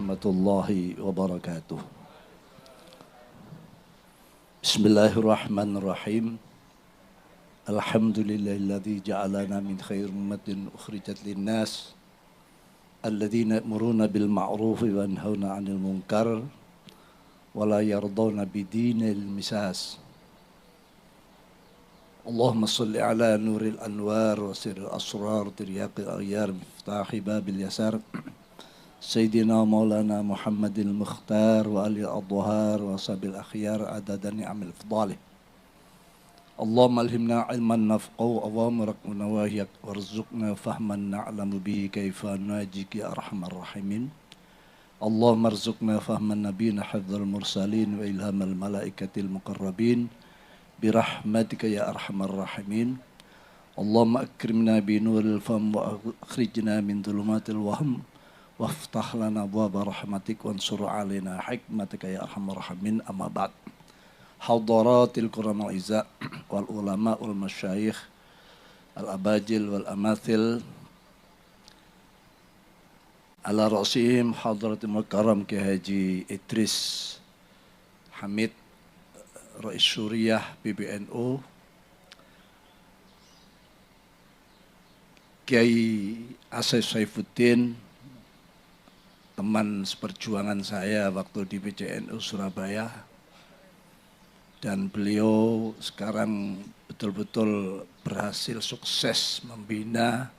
warahmatullahi wabarakatuh. Bismillahirrahmanirrahim. Alhamdulillahilladzi ja'alana min khairi ummatin ukhrijat linnas alladzina ya'muruna bil ma'rufi wa yanhauna 'anil munkar wa la yardawna bidinil misas. Allahumma salli ala nuril anwar wa sirril asrar tiryaqil aghyar miftahi babil yasar Sayyidina Maulana Muhammadil Mukhtar wa ali al-adhhar wa sabil akhyar adada ni'amil fadalih. Allahumma alhimna ilman nafqahu awamirakna nawahiyak warzuqna fahman na'lamu bihi kaifa najiki ya arhamar rahimin. Allahumma arzuqna fahman nabiyina hafdzal mursalin wa ilhamal malaikatil muqarrabin birahmatika ya arhamar rahimin. Allahumma akrimna bi nuril fam wa akhrijna min dhulumatil wahm waftah lana abwaaba rahmatik wansur alaina hikmatika ya arhamar rahimin. Amma ba'd. Hadaratil kuramal izza wal ulama wal masyayikh al abajil wal amathil ala rasihim hadratil mukarram Ki Haji Idris Hamid Rais Syuriah PBNU, Kiai Asy Saifuddin, teman seperjuangan saya waktu di PCNU Surabaya, dan beliau sekarang betul-betul berhasil sukses membina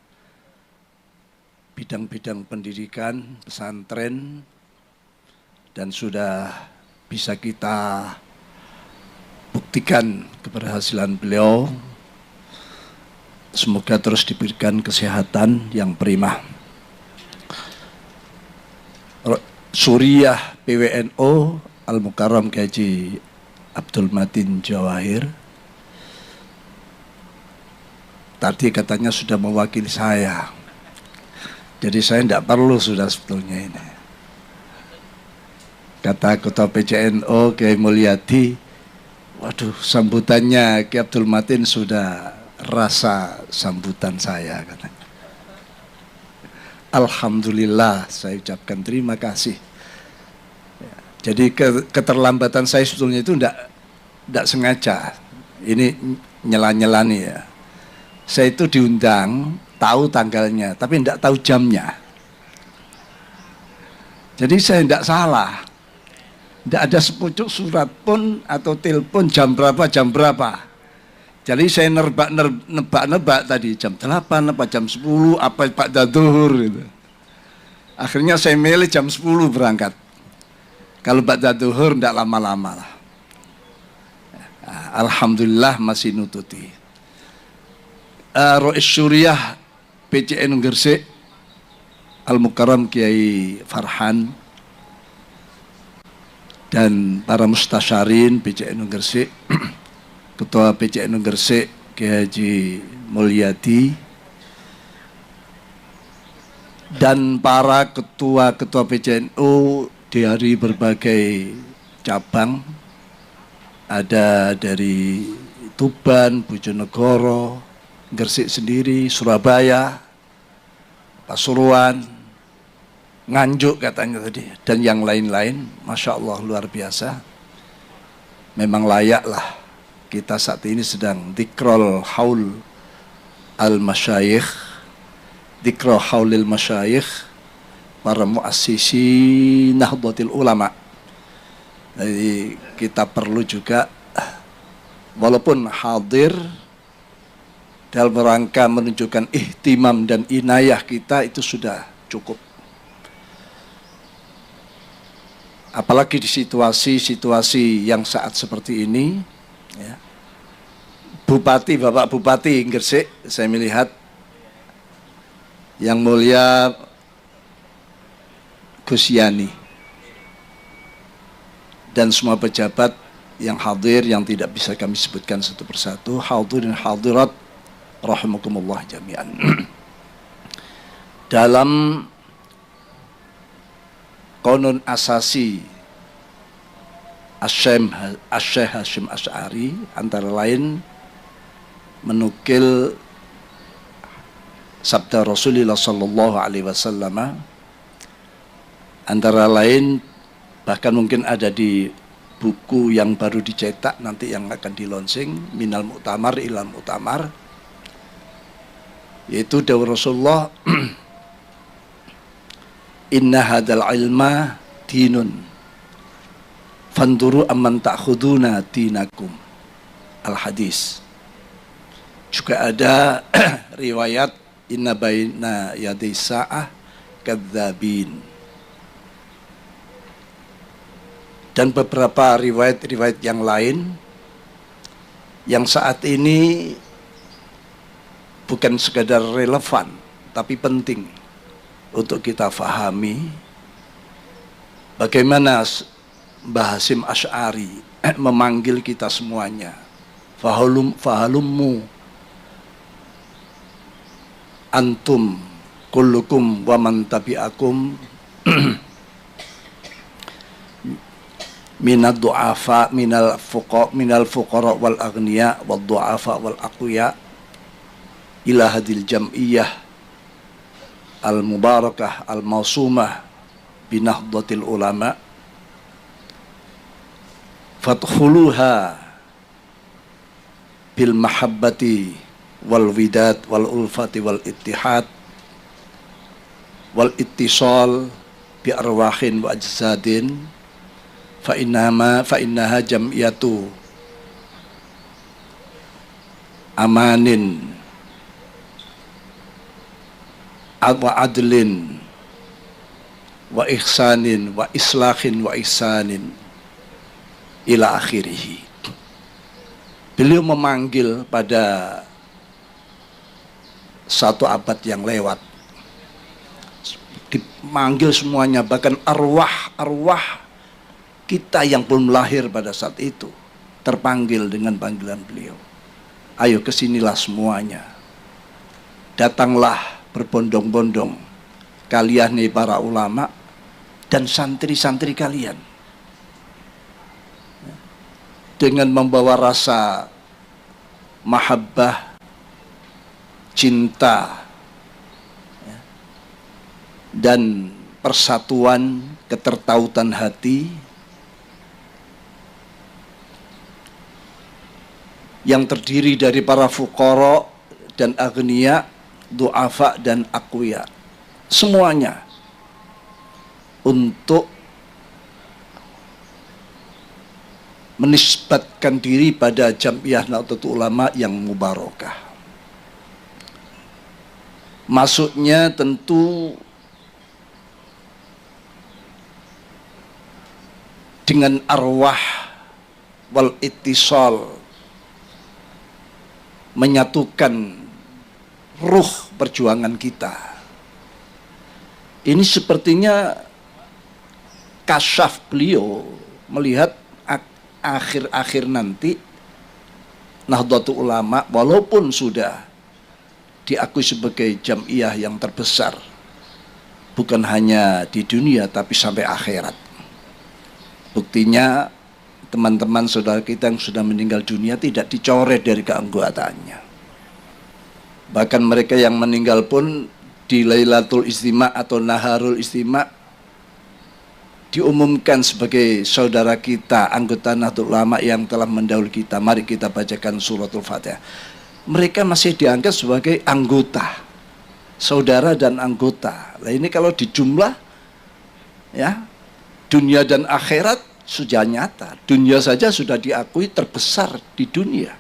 bidang-bidang pendidikan, pesantren, dan sudah bisa kita buktikan keberhasilan beliau. Semoga terus diberikan kesehatan yang prima. Suriah PWNU Al-Mukarram Ki Haji Abdul Matin Jawahir tadi katanya sudah mewakili saya, jadi saya tidak perlu sudah sebetulnya ini. Kata Ketua PCNU Kiai Mulyadi, waduh sambutannya Ki Abdul Matin sudah rasa sambutan saya katanya. Alhamdulillah, saya ucapkan terima kasih. Jadi keterlambatan saya sebetulnya itu tidak sengaja. Ini nyela-nyela nih ya. Saya itu diundang, tahu tanggalnya, tapi tidak tahu jamnya. Jadi saya tidak salah. Tidak ada sepucuk surat pun atau telepon jam berapa. Jadi saya nebak tadi jam 8 apa jam 10 apa Pak Daduhur gitu. Akhirnya saya milih jam 10 berangkat. Kalau Pak Daduhur tidak lama-lama lah. Alhamdulillah masih nututi. Rais Syuriah PCNU Gresik Al-Mukarram Kiai Farhan dan para mustasyarin PCNU Gresik, Ketua PCNU Gresik Kiai Haji Mulyadi, dan para ketua-ketua PCNU dari berbagai cabang, ada dari Tuban, Bojonegoro, Gresik sendiri, Surabaya, Pasuruan, Nganjuk katanya tadi, dan yang lain-lain. Masya Allah luar biasa. Memang layaklah kita saat ini sedang dikrol haul al-masyayikh, dikrol haulil masyayikh, para muassisi Nahdlatul Ulama. Jadi kita perlu juga walaupun hadir dalam rangka menunjukkan ihtimam dan inayah kita, itu sudah cukup. Apalagi di situasi-situasi yang saat seperti ini ya. Bupati, Bapak Bupati Gresik, saya melihat Yang Mulia Gus Yani dan semua pejabat yang hadir, yang tidak bisa kami sebutkan satu persatu, hadirin hadirat rahimakumullah jami'an. Dalam Qanun Asasi Asy-Syaikh Hasyim Asy'ari antara lain menukil sabda Rasulullah sallallahu alaihi wasallam Antara lain bahkan mungkin ada di buku yang baru dicetak nanti yang akan dilonsing, Minal Mu'tamar Ilal Mu'tamar, yaitu dawuh Rasulullah inna hadal ilma dinun fanduru amman ta'khuduna dinakum, al-hadis. Juga ada riwayat inna baina yaday sa'ah kadzabin, dan beberapa riwayat-riwayat yang lain yang saat ini bukan sekadar relevan tapi penting untuk kita fahami bagaimana Mbah Hasyim Asy'ari memanggil kita semuanya, fahalummu antum kullukum wa man tabi'akum minad du'afa minal fuqara wal aghniya wad du'afa wal aqwiya ila hadil jam'iyah al mubarakah al mausumah binahdatil ulama fadkhuluha bil mahabbati wal widad wal ulfati wal ittihad wal ittisal bi arwahin wa ajsadin fa innaha jam'iyatu amanin wa adlin wa ihsanin wa islahin wa ihsanin ila akhirih. Beliau memanggil pada satu abad yang lewat, dimanggil semuanya, bahkan arwah kita yang belum lahir pada saat itu terpanggil dengan panggilan beliau. Ayo kesinilah semuanya, datanglah berbondong-bondong kalian nih para ulama dan santri-santri kalian, dengan membawa rasa mahabbah, cinta, dan persatuan, ketertautan hati yang terdiri dari para fuqara dan aghniya, du'afa dan aqwiya, semuanya untuk menisbatkan diri pada Jam'iyah Nahdlatul Ulama yang mubarakah. Maksudnya tentu dengan arwah wal ittisal, menyatukan ruh perjuangan kita. Ini sepertinya kasyaf beliau melihat akhir-akhir nanti Nahdlatul Ulama walaupun sudah diakui sebagai jam'iyah yang terbesar bukan hanya di dunia tapi sampai akhirat. Buktinya teman-teman saudara kita yang sudah meninggal dunia tidak dicoret dari keanggotaannya. Bahkan mereka yang meninggal pun di Lailatul Istima atau Naharul Istima diumumkan sebagai saudara kita, anggota Nahdlatul Ulama yang telah mendahului kita. Mari kita bacakan suratul Fatihah. Mereka masih dianggap sebagai anggota, saudara dan anggota. Nah ini kalau dijumlah, ya, dunia dan akhirat sudah nyata. Dunia saja sudah diakui terbesar di dunia.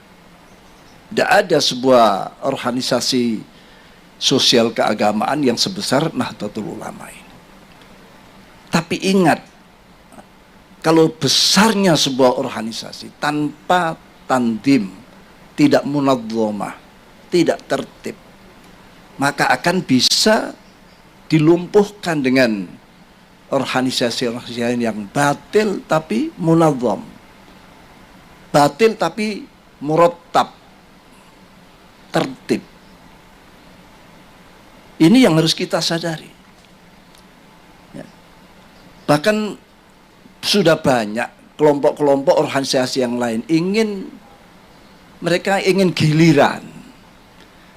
Tidak ada sebuah organisasi sosial keagamaan yang sebesar Nahdlatul Ulama ini. Tapi ingat, kalau besarnya sebuah organisasi tanpa tandim, tidak munadzamah, tidak tertib, maka akan bisa dilumpuhkan dengan organisasi-organisasi yang batil tapi munadzam, batil tapi murattab, tertib. Ini yang harus kita sadari. Bahkan sudah banyak kelompok-kelompok organisasi yang lain mereka ingin giliran.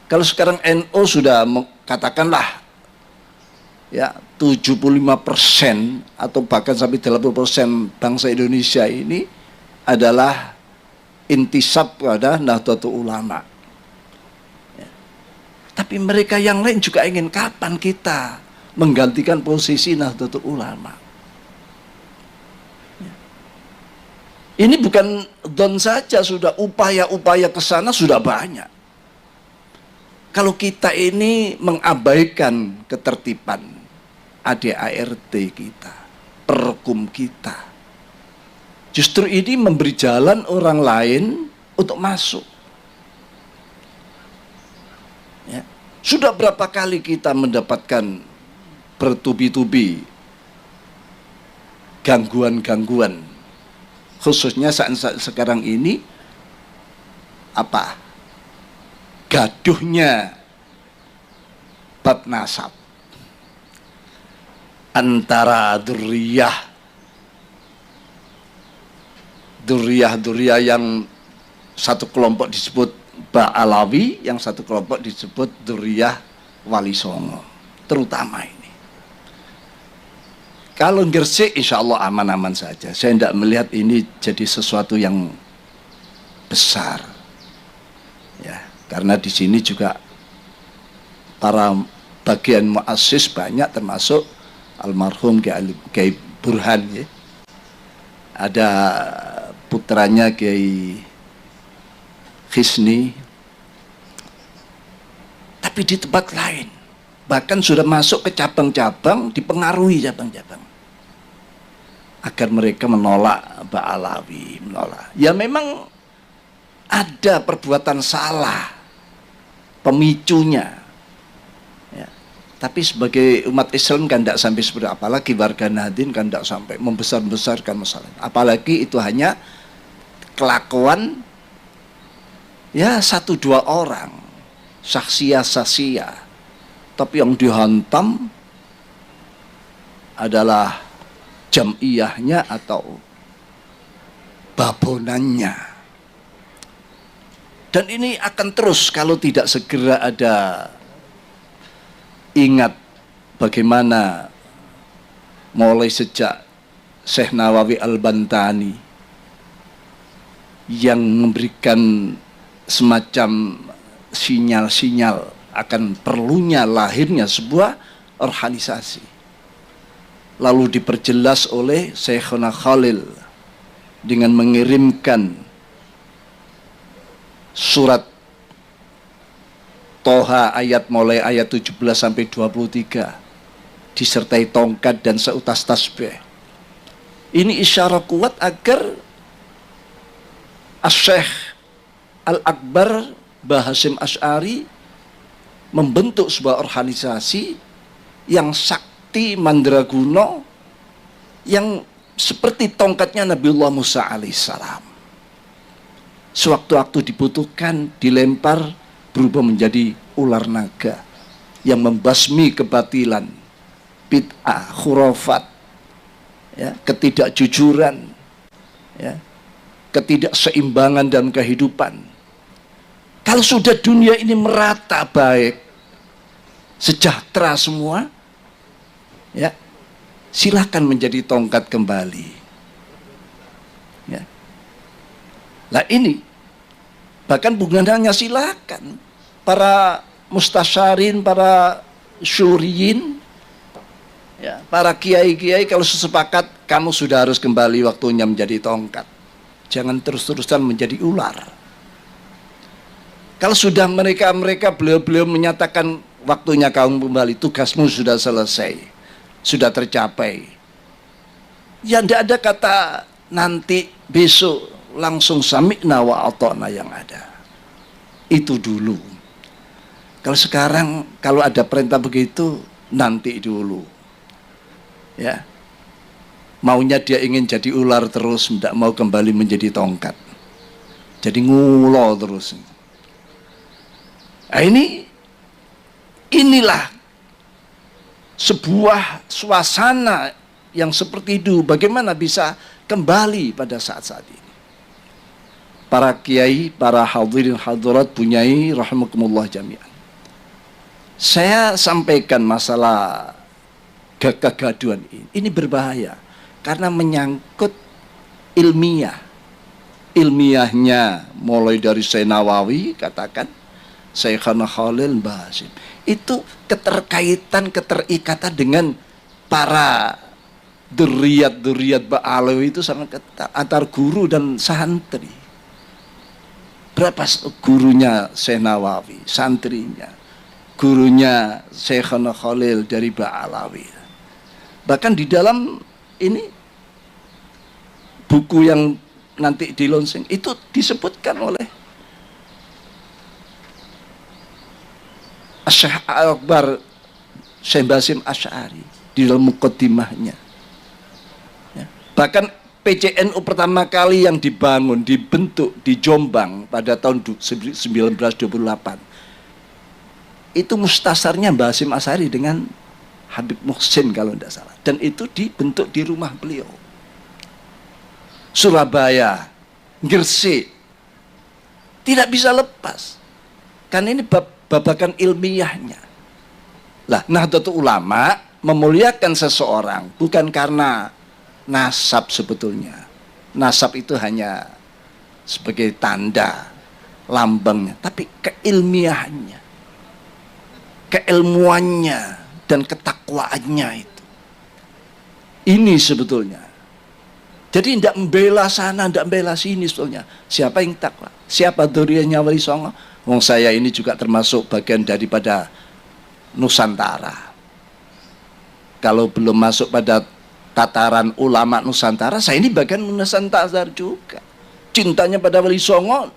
Kalau sekarang NU sudah katakanlah ya 75% atau bahkan sampai 80% bangsa Indonesia ini adalah intisab pada Nahdlatul Ulama. Ya. Tapi mereka yang lain juga ingin kapan kita menggantikan posisi Nahdlatul Ulama. Ya. Ini bukan don saja, sudah upaya-upaya ke sana sudah banyak. Kalau kita ini mengabaikan ketertiban ADART kita, perkum kita, justru ini memberi jalan orang lain untuk masuk. Ya. Sudah berapa kali kita mendapatkan bertubi-tubi gangguan-gangguan, khususnya saat sekarang ini apa? Gaduhnya bab nasab antara duriyah yang satu kelompok disebut Ba'alawi, yang satu kelompok disebut duriyah Wali Songo, terutama ini. Kalau Gresik insya Allah aman-aman saja. Saya tidak melihat ini jadi sesuatu yang besar, ya. Karena di sini juga para bagian muassis banyak, termasuk almarhum Kiai Burhan, ya. Ada putranya Kiai Khisni. Tapi di tempat lain bahkan sudah masuk ke cabang-cabang, dipengaruhi cabang-cabang agar mereka menolak Ba'alawi, menolak. Ya memang ada perbuatan salah pemicunya, ya. Tapi sebagai umat Islam kan tidak sampai seperti, apalagi warga Nahdien kan tidak sampai membesar-besarkan masalah, apalagi itu hanya kelakuan ya 1-2 orang, saksia, tapi yang dihantam adalah jamiyahnya atau babonannya. Dan ini akan terus kalau tidak segera ada, ingat bagaimana mulai sejak Syekh Nawawi Al-Bantani yang memberikan semacam sinyal-sinyal akan perlunya lahirnya sebuah organisasi, lalu diperjelas oleh Syekhuna Khalil dengan mengirimkan surat Toha mulai ayat 17 sampai 23 disertai tongkat dan seutas tasbih. Ini isyarat kuat agar Asy-Syaikh Al-Akbar Mbah Hasyim Asy'ari membentuk sebuah organisasi yang sakti mandraguna, yang seperti tongkatnya Nabiullah Musa alaihissalam. Sewaktu-waktu dibutuhkan dilempar, berubah menjadi ular naga yang membasmi kebatilan, bid'ah, khurafat, ya, ketidakjujuran, ya, ketidakseimbangan dalam kehidupan. Kalau sudah dunia ini merata baik, sejahtera semua, ya, silahkan menjadi tongkat kembali. Ya. Nah ini bahkan bukan hanya silakan, para mustasyarin, para syuriyin, ya, para kiai-kiai kalau sesepakat kamu sudah harus kembali waktunya menjadi tongkat. Jangan terus-terusan menjadi ular. Kalau sudah mereka beliau menyatakan waktunya kamu kembali, tugasmu sudah selesai, sudah tercapai. Ya tidak ada kata nanti, besok, langsung sami'na wa ata'na yang ada. Itu dulu. Kalau sekarang kalau ada perintah begitu, nanti dulu. Ya. Maunya dia ingin jadi ular terus, tidak mau kembali menjadi tongkat. Jadi ngulo terus. Nah, inilah sebuah suasana yang seperti itu. Bagaimana bisa kembali pada saat-saat ini? Para kiai, para hadirin hadirat punyai rahimakumullah jami'an. Saya sampaikan masalah kegaduhan ini berbahaya karena menyangkut ilmiahnya mulai dari Syekh Nawawi katakan Syekhana Khalil Mbah Hasyim itu keterikatan dengan para duriyat Ba'alawi itu sangat ketat antar guru dan santri. Berapa gurunya Syekh Nawawi, santrinya, gurunya Syekhana Khalil dari Ba'alawi. Bahkan di dalam ini buku yang nanti di launching itu disebutkan oleh Syekh Akbar Syekh Basim Asy'ari di dalam muqaddimahnya. Ya. Bahkan PCNU pertama kali yang dibentuk di Jombang pada tahun 1928 itu mustasarnya Basim Asy'ari dengan Habib Muhsin kalau tidak salah, dan itu dibentuk di rumah beliau. Surabaya, Gresik, tidak bisa lepas kan ini babakan ilmiahnya. Lah, Nahdlatul Ulama memuliakan seseorang bukan karena nasab sebetulnya. Nasab itu hanya sebagai tanda lambangnya, tapi keilmiahannya, keilmuannya dan ketakwaannya itu. Ini sebetulnya. Jadi tidak membela sana, tidak membela sini sebetulnya. Siapa yang takwa? Siapa duriannya Wali Songo? Wong saya ini juga termasuk bagian daripada Nusantara. Kalau belum masuk pada tataran ulama Nusantara, saya ini bagian Nusantara juga. Cintanya pada Wali Songo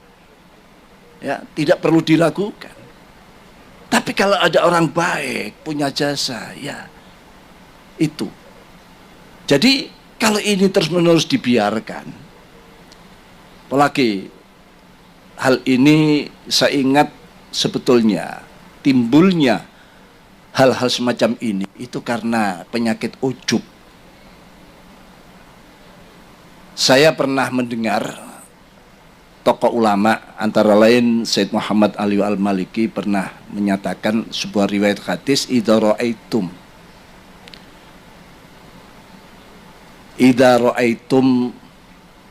ya tidak perlu diragukan. Tapi kalau ada orang baik punya jasa, ya itu. Jadi kalau ini terus-menerus dibiarkan, apalagi hal ini saya ingat sebetulnya timbulnya hal-hal semacam ini itu karena penyakit ujub. Saya pernah mendengar tokoh ulama antara lain Syed Muhammad Ali Al-Maliki pernah menyatakan sebuah riwayat hadis idza ra'aitum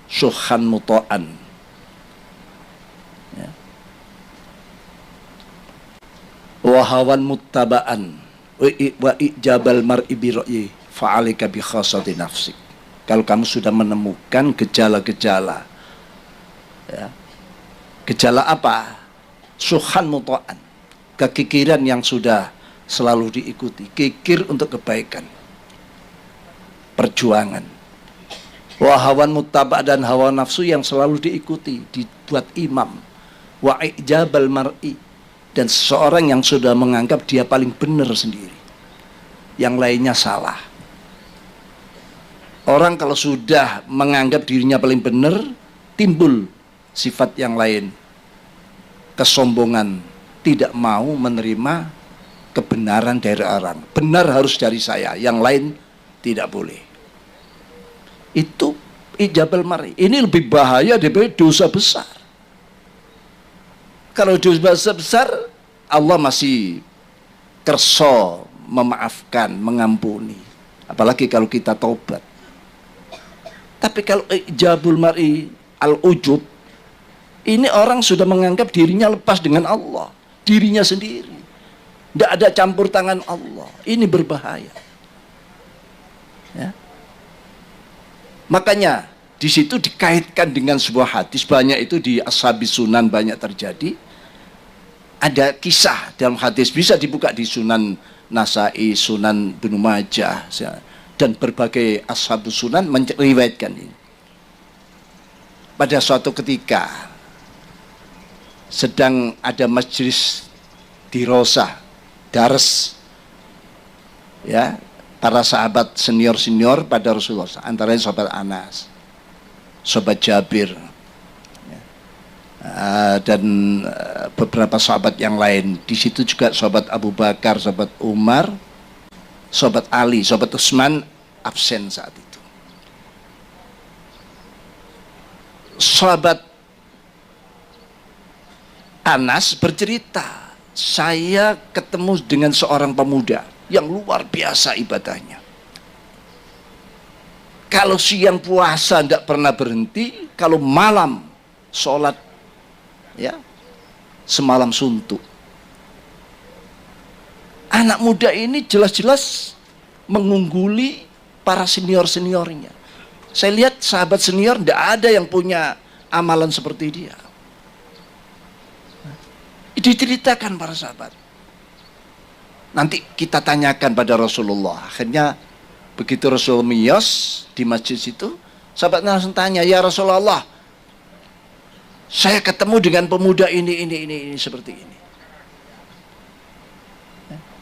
syuhan muta'an ya. Wa hawan muttaba'an wa ijabal mar'i bi ra'yi fa'alika bi khassati nafsik. Kalau kamu sudah menemukan gejala-gejala ya. Gejala apa? Syuhan muta'an, kekikiran yang sudah selalu diikuti, kikir untuk kebaikan, perjuangan. Wahawan muttaba' dan hawa nafsu yang selalu diikuti, dibuat imam. Wa ijabal mar'i, dan seseorang yang sudah menganggap dia paling benar sendiri, yang lainnya salah. Orang kalau sudah menganggap dirinya paling benar, timbul sifat yang lain, kesombongan, tidak mau menerima kebenaran dari orang. Benar harus dari saya, yang lain tidak boleh. Itu ijabal mar'i. Ini lebih bahaya daripada dosa besar. Kalau dosa besar Allah masih kerso memaafkan, mengampuni, apalagi kalau kita taubat. Tapi kalau ijabul mar'i al-ujub, ini orang sudah menganggap dirinya lepas dengan Allah, dirinya sendiri, tidak ada campur tangan Allah. Ini berbahaya ya. Makanya di situ dikaitkan dengan sebuah hadis, banyak itu di Ashabis Sunan banyak terjadi. Ada kisah dalam hadis, bisa dibuka di Sunan Nasa'i, Sunan Ibnu Majah, dan berbagai Ashabus Sunan meriwayatkan ini. Pada suatu ketika sedang ada majelis dirosah, dars, ya, para sahabat senior pada Rasulullah, antara lain sahabat Anas, sahabat Jabir, dan beberapa sahabat yang lain. Di situ juga sahabat Abu Bakar, sahabat Umar, sahabat Ali, sahabat Utsman absen saat itu. Sahabat Anas bercerita, saya ketemu dengan seorang pemuda yang luar biasa ibadahnya. Kalau siang puasa tidak pernah berhenti, kalau malam sholat ya semalam suntuk. Anak muda ini jelas-jelas mengungguli para senior-seniornya. Saya lihat sahabat senior tidak ada yang punya amalan seperti dia. Diceritakan para sahabat. Nanti kita tanyakan pada Rasulullah. Akhirnya begitu Rasul miyos di masjid situ, sahabat langsung tanya, ya Rasulullah, saya ketemu dengan pemuda ini seperti ini.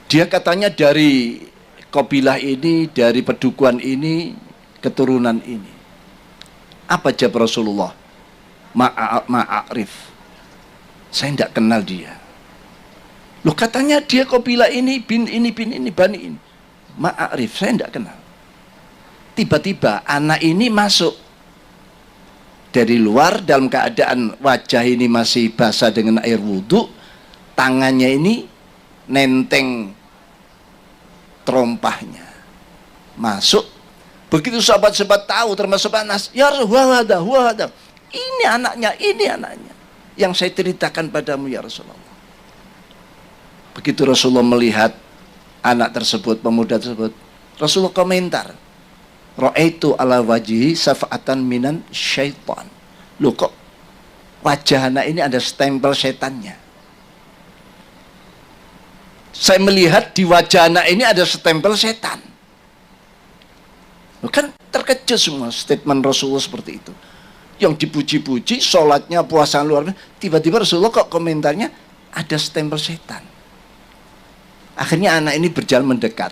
Dia katanya dari kabilah ini, dari pedukuhan ini, keturunan ini. Apa jawab Rasulullah? Ma'arif. Saya tidak kenal dia. Loh, katanya dia kabilah ini, bin ini, bani ini. Ma'arif, saya tidak kenal. Tiba-tiba anak ini masuk dari luar dalam keadaan wajah ini masih basah dengan air wudhu, tangannya ini nenteng terompahnya. Masuk. Begitu sahabat-sahabat tahu, termasuk Anas, ya Rasulullah, ini anaknya yang saya ceritakan padamu ya Rasulullah. Begitu Rasulullah melihat anak tersebut, pemuda tersebut, Rasulullah komentar, ra'aitu ala wajhi safa'atan minan syaitan. Loh, kok wajah anak ini ada stempel setannya? Saya melihat di wajah anak ini ada stempel setan. Loh, kan terkejut semua statement Rasulullah seperti itu. Yang dipuji-puji, sholatnya, puasa luar biasa, tiba-tiba Rasulullah kok komentarnya ada stempel setan. Akhirnya anak ini berjalan mendekat.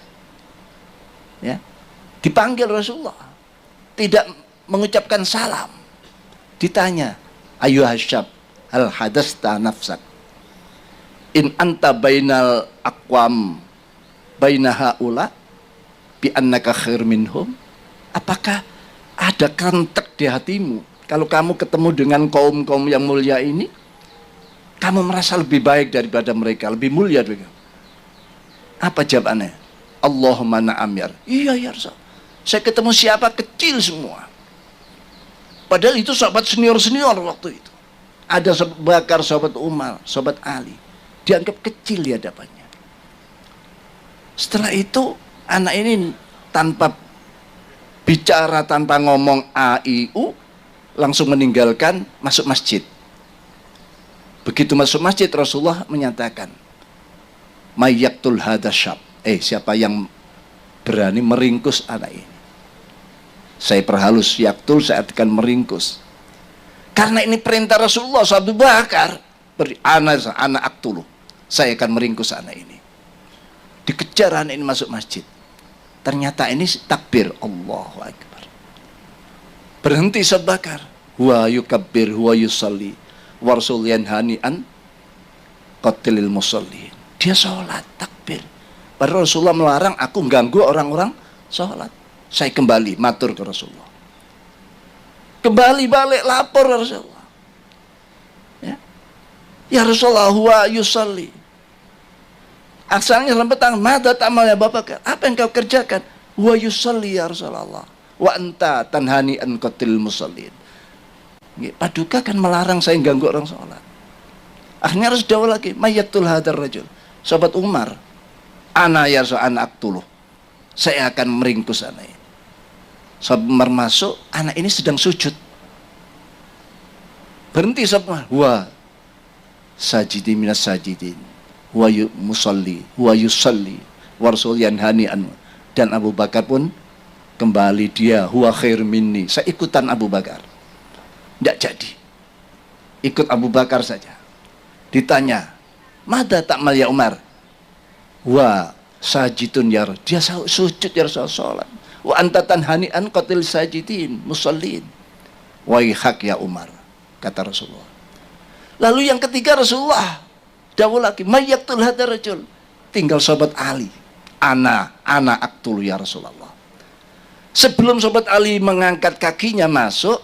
Ya. Dipanggil Rasulullah. Tidak mengucapkan salam. Ditanya, ayu hasyab, hal hadasta nafsak. In anta bainal aqwam bainaha ula bi annaka khair minhum. Apakah ada kerentek di hatimu kalau kamu ketemu dengan kaum-kaum yang mulia ini, kamu merasa lebih baik daripada mereka, lebih mulia juga? Apa jawabannya? Allahumma na'am ya. Iya ya Rasul. Saya ketemu siapa kecil semua. Padahal itu sahabat senior-senior waktu itu. Ada sahabat Bakar, sahabat Umar, sahabat Ali. Dianggap kecil di hadapannya. Setelah itu anak ini tanpa bicara, tanpa ngomong a, i, u, langsung meninggalkan, masuk masjid. Begitu masuk masjid, Rasulullah menyatakan, mayyaktul hadasyab. Siapa yang berani meringkus anak ini? Saya perhalus, yaktul, saya artikan meringkus. Karena ini perintah Rasulullah, Abu Bakar, anak aktuluh. Saya akan meringkus anak ini. Dikejar anak ini masuk masjid. Ternyata ini takbir, Allahu Akbar. Berhenti Abu Bakar. Huwa yukabbir, huwa yusalli. Warsul yanhani an qatilil musallin. Dia sholat, takbir. Padahal Rasulullah melarang aku ganggu orang-orang sholat. Saya kembali matur ke Rasulullah. Kembali balik lapor ke Rasulullah. Ya Rasulullah, huwa yusalli. Asalnya dalam petang, mada ta'mal ya Bapak? Apa yang kau kerjakan? Huwa yusalli ya Rasulullah. Wa anta tanhani an qatil musallin. Paduka kan melarang saya ganggu orang sholat. Akhirnya harus jawab lagi, mayyatul hadar rajul. Sahabat Umar, ana ya Rasul, anak aktuluh. Saya akan meringkus anak ini. Sahabat Umar masuk, anak ini sedang sujud. Berhenti sahabat Umar. Wah, sajidi minas sajidin, huwa musalli, huwa yusalli, warsul yanhani anhu. Dan Abu Bakar pun kembali dia, huwa khair minni. Saya ikutan Abu Bakar. Tidak jadi. Ikut Abu Bakar saja. Ditanya, mada ta'mal ya Umar? Wa sajidun ya Rasul. Dia sujud ya Rasul, sholat. Wa anta tanhani an qatil sajidin musallin. Wa hak ya Umar, kata Rasulullah. Lalu yang ketiga Rasulullah dawuh lagi, mayyaktul hadar rajul. Tinggal sahabat Ali. Ana aktul ya Rasulullah. Sebelum sahabat Ali mengangkat kakinya masuk,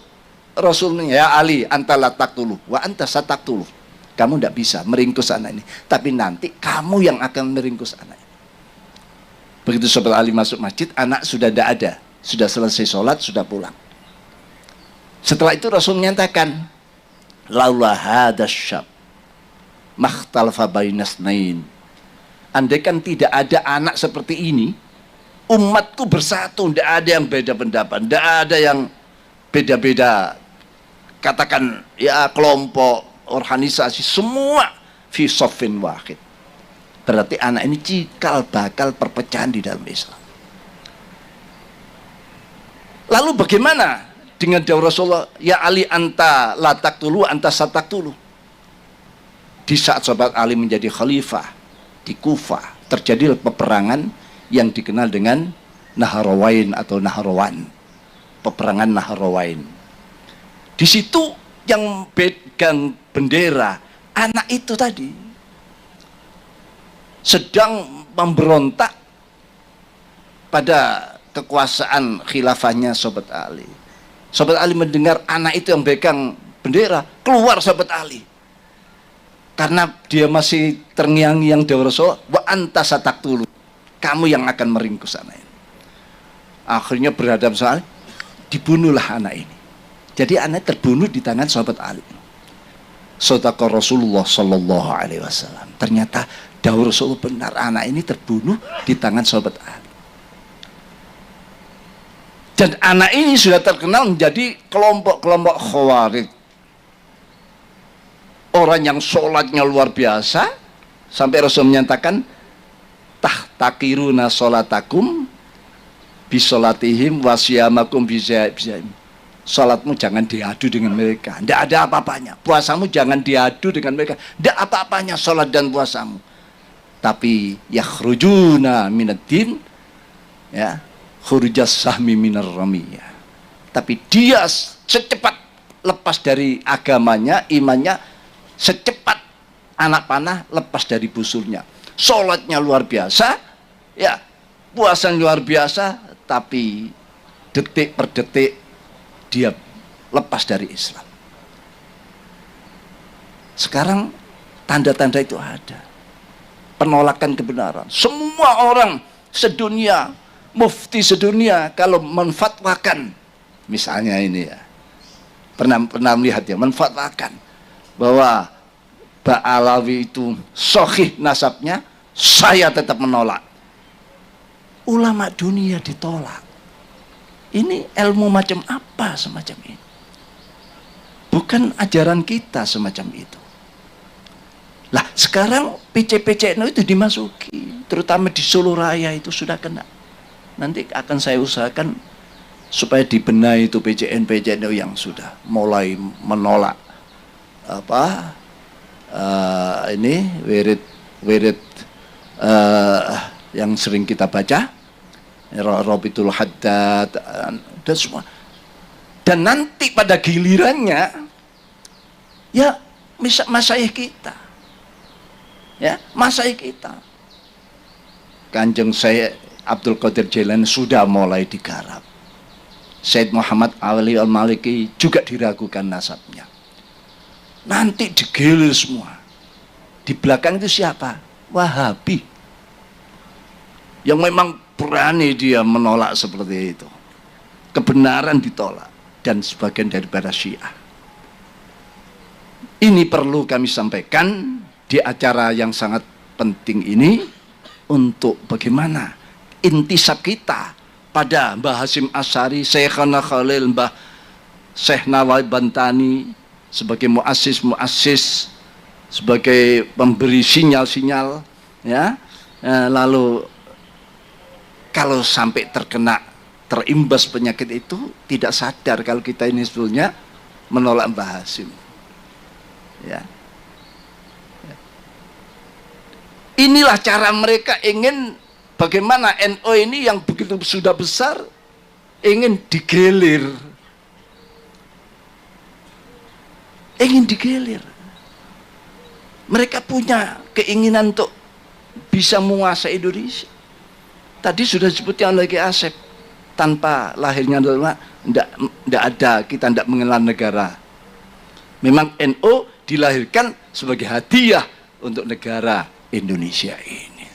Rasulnya, ya Ali, anta la taqtulu wa anta sataqtulu. Kamu tidak bisa meringkus anak ini, tapi nanti kamu yang akan meringkus anak ini. Begitu sahabat Ali masuk masjid, anak sudah tidak ada. Sudah selesai sholat, sudah pulang. Setelah itu Rasul menyatakan, laula hadas syab makhtalafa bainas nain. Andaikan tidak ada anak seperti ini, umatku bersatu, tidak ada yang beda pendapat, tidak ada yang beda-beda, katakan ya kelompok, organisasi, semua fi soffin wahid. Berarti anak ini cikal bakal perpecahan di dalam Islam. Lalu bagaimana dengan dawuh Rasulullah, ya Ali anta latak tulu anta satak tulu. Di saat sahabat Ali menjadi khalifah di Kufah, terjadi peperangan yang dikenal dengan Nahrawain atau Nahrawan. Peperangan Nahrawain. Di situ yang pegang bendera anak itu tadi sedang memberontak pada kekuasaan khilafahnya sahabat Ali. Sahabat Ali mendengar anak itu yang pegang bendera, keluar sahabat Ali. Karena dia masih terngiang-ngiang dawuh Rasul, wa anta sataktulu. Kamu yang akan meringkus anak ini. Akhirnya berhadapan soal, dibunuhlah anak ini. Jadi anak terbunuh di tangan sahabat Ali. Shadaqa Rasulullah sallallahu alaihi wasallam. Ternyata dawuh Rasul benar, anak ini terbunuh di tangan sahabat Ali. Dan anak ini sudah terkenal menjadi kelompok-kelompok Khawarij. Orang yang sholatnya luar biasa, sampai Rasul menyatakan, tahtakiruna sholatakum bisolatihim wasyamakum bisya'im. Sholatmu jangan diadu dengan mereka, tidak ada apa-apanya. Puasamu jangan diadu dengan mereka, tidak apa-apanya sholat dan puasamu. Tapi yakhrujuna minaddin, ya, khurujas sahmi minar ramiyah. Tapi dia secepat lepas dari agamanya, imannya, secepat anak panah lepas dari busurnya. Sholatnya luar biasa, ya, puasanya luar biasa, tapi detik per detik dia lepas dari Islam. Sekarang tanda-tanda itu ada. Penolakan kebenaran. Semua orang sedunia, mufti sedunia kalau menfatwakan, misalnya ini ya, pernah melihat ya, menfatwakan bahwa Ba'alawi itu sahih nasabnya, saya tetap menolak. Ulama dunia ditolak. Ini ilmu macam apa semacam ini? Bukan ajaran kita semacam itu. Lah sekarang PC-PC itu dimasuki, terutama di Solo Raya itu sudah kena. Nanti akan saya usahakan supaya dibenahi itu PCN yang sudah mulai menolak apa ini wirid yang sering kita baca, Rabitul Haddad dan semua. Dan nanti pada gilirannya ya masyayikh kita, ya masyayikh kita, Kanjeng Syekh Abdul Qadir Jailani sudah mulai digarap. Syed Muhammad Ali Al-Maliki juga diragukan nasabnya. Nanti digilir semua. Di belakang itu siapa? Wahabi. Yang memang berani dia menolak seperti itu. Kebenaran ditolak. Dan sebagian daripada Syiah. Ini perlu kami sampaikan di acara yang sangat penting ini, untuk bagaimana intisab kita pada Mbah Hasyim Asy'ari, Syekhana Khalil, Mbah Syekh Nawawi Bantani sebagai muassis, sebagai pemberi sinyal-sinyal, ya. Lalu kalau sampai terimbas penyakit itu, tidak sadar kalau kita ini sebetulnya menolak Mbah Hasyim, ya. Inilah cara mereka ingin bagaimana NU ini yang begitu sudah besar ingin digelir. Ingin digelir. Mereka punya keinginan untuk bisa menguasai Indonesia. Tadi sudah disebutkan lagi Asep, tanpa lahirnya ulama tidak ada, kita tidak mengenal negara. Memang NU dilahirkan sebagai hadiah untuk negara Indonesia ini.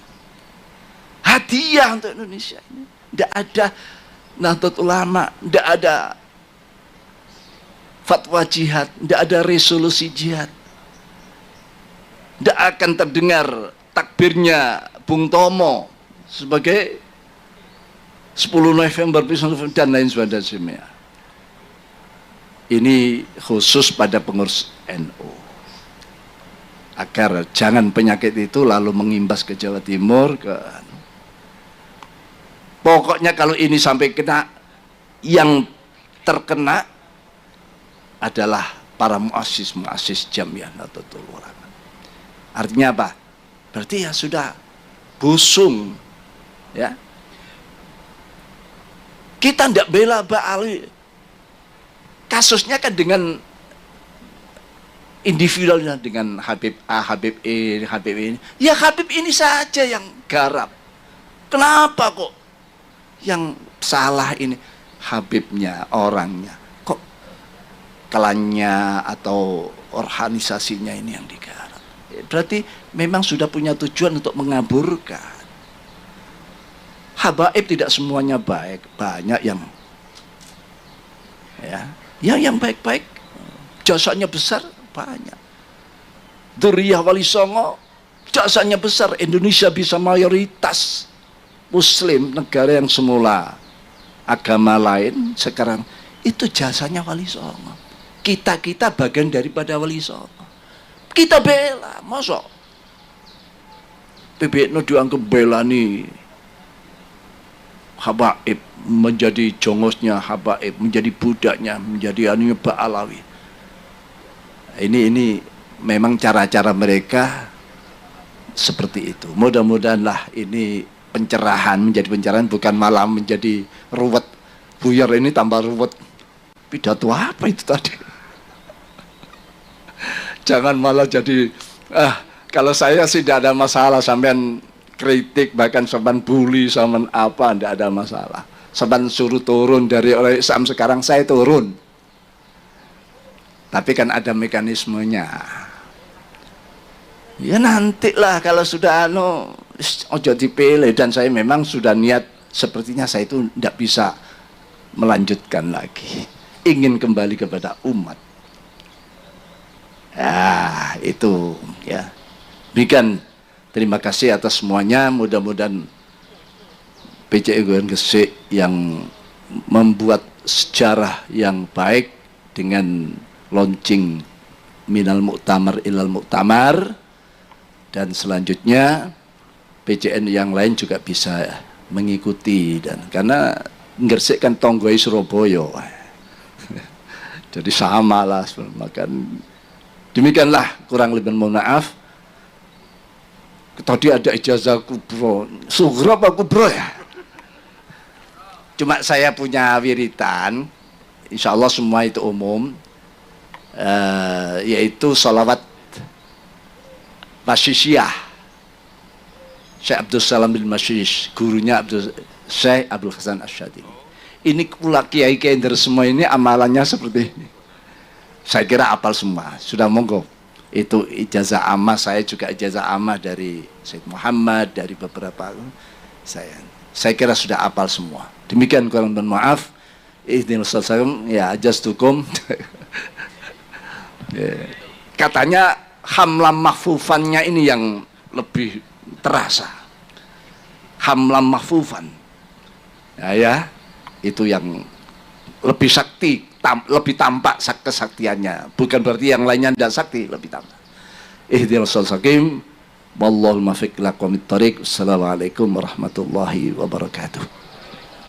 Hadiah untuk Indonesia ini. Tidak ada Nahdlatul Ulama, tidak ada fatwa jihad, tidak ada resolusi jihad, tidak akan terdengar takbirnya Bung Tomo sebagai 10 November dan lain sebagainya. Ini khusus pada pengurus NU, agar jangan penyakit itu lalu mengimbas ke Jawa Timur. Pokoknya kalau ini sampai kena, yang terkena adalah para muassis Jamiah Nahdlatul Ulama. Artinya apa? Berarti ya sudah busung, ya. Kita tidak bela Ba'ali. Kasusnya kan dengan individualnya, dengan Habib A, Habib E, Habib ini. Ya Habib ini saja yang garap. Kenapa kok yang salah ini Habibnya, orangnya? Kok klannya atau organisasinya ini yang digarap? Berarti memang sudah punya tujuan untuk mengaburkan. Habaib tidak semuanya baik, banyak yang yang baik-baik, jasanya besar, banyak. Dzurriyyah Wali Songo jasanya besar. Indonesia bisa mayoritas Muslim, negara yang semula agama lain, sekarang itu jasanya Wali Songo. Kita bagian daripada Wali Songo. Kita bela, masa PBNU dianggap bela nih Habaib, menjadi jongosnya Habaib, menjadi budaknya, menjadi anunya Ba'alawi. Ini memang cara-cara mereka seperti itu. Mudah-mudahanlah ini pencerahan, menjadi pencerahan, bukan malah menjadi ruwet. Buyar ini tambah ruwet. Pidato apa itu tadi? Jangan malah jadi kalau saya sih tidak ada masalah sampean kritik, bahkan sampean bully, sampean apa, tidak ada masalah. Sampean suruh turun dari oleh Islam, sekarang saya turun. Tapi kan ada mekanismenya. Ya nantilah kalau sudah ojo dipilih, dan saya memang sudah niat sepertinya saya itu tidak bisa melanjutkan lagi. Ingin kembali kepada umat. Ya, itu ya. Demikian. Terima kasih atas semuanya. Mudah-mudahan PCI Goyang Gresik yang membuat sejarah yang baik dengan launching Minal Mu'tamar Ilal Mu'tamar, dan selanjutnya PCN yang lain juga bisa mengikuti, dan karena Gresik kan tonggoi Surabaya jadi sama lah. Demikianlah, kurang lebih mohon maaf. Tadi ada ijazah kubro, sughra apa kubro ya? Cuma saya punya wiritan, insya Allah semua itu umum, yaitu sholawat Masyishiyah Syekh Abdul Salam bin Masyish, gurunya Syekh Abdul Hasan Asyadili. Ini pula kiai-kiai dari semua ini amalannya seperti ini. Saya kira apal semua, sudah monggo. Itu ijazah ammah, saya juga ijazah ammah dari Syekh Muhammad, dari beberapa saya kira sudah apal semua. Demikian, kurang bermaaf. Ya ajastukum. Katanya hamlam mahfufannya ini yang lebih terasa. Hamlam mahfufan ya, itu yang lebih sakti, lebih tampak kesaktiannya. Bukan berarti yang lainnya tidak sakti, lebih tampak. Ihdinas siratal mustaqim, wallahul muwaffiq ila aqwamit thoriq. Assalamualaikum warahmatullahi wabarakatuh.